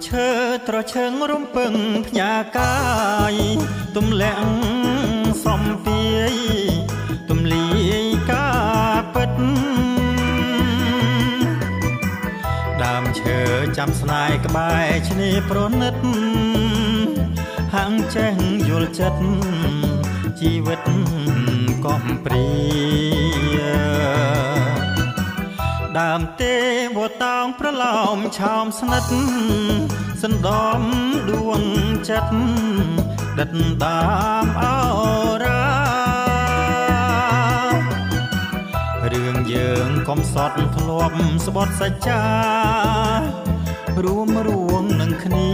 ឈើត្រឈឹងរំពឹងផ្ញើកាយទំលាក់សំពាយទំលាយការពិតដើមឈើចាំស្នេហ៍ក្បែរឆ្នេរប្រណិតហាងចេះយល់ចិត្តជីវិតកំព្រាដើមទេវតាងប្រឡោមឆោមស្និទ្ធសណ្ដំដួងចិត្តដិតដាមអរារឿងយើងកុំសត់ធ្លាប់ស្បត់សច្ចារួមរួងនឹងគ្នា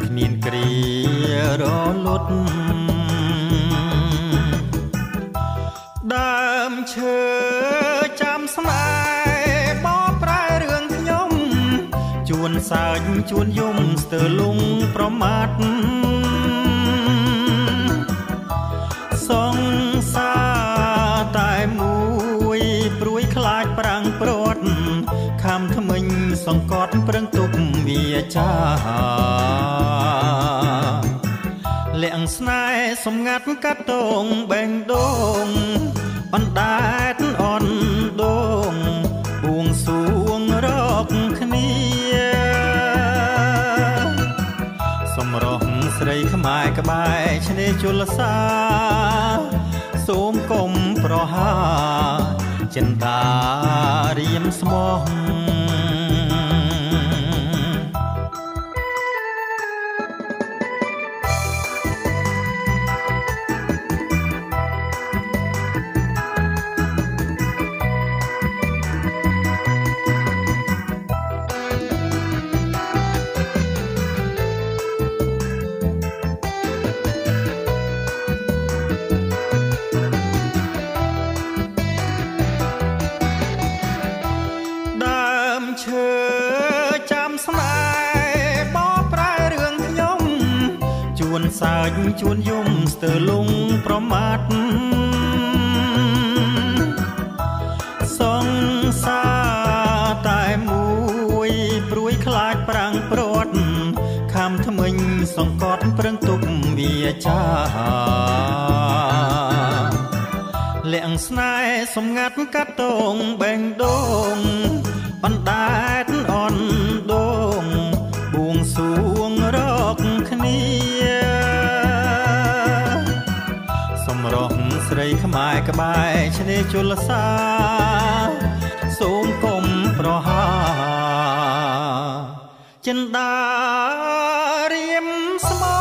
គ្មានគ្រារលត់ដើមឈើចាំស្នេហ៍បបប្រែរឿងខ្ញុំជួនសើចជួនយំស្ទើរលងប្រមាថសង្សារតែមួយព្រួយខ្លាចប្រាំងព្រាត់ខំថ្មិញសង្កត់ប្រឹងទុកវាចាលាក់ស្នេហ៍សម្ងាត់កាត់តងបែងដងអណ្ដែតអន់ដងបួងសួងរកគ្នាសម្រស់ស្រីខ្មែរក្បែរឆ្នេរជលសាសូមកុំប្រហាចិន្តារៀមស្មោះឈើចាំស្នេហ៍បបប្រែរឿងខ្ញុំជួនសើចជួនយំស្ទើរលងប្រមាថសង្សារតែមួយព្រួយខ្លាចប្រាំងព្រាត់ខំថ្មិញសង្កត់ប្រឹងទុកវាចាលាក់ស្នេហ៍សម្ងាត់កាត់តងបែងដងអណ្ដែតអន់ដងបួងសួងរកគ្នាសម្រស់ស្រីខ្មែរក្បែរឆ្នេរជលសាសូមកុំប្រហាចិន្តារៀមស្មោ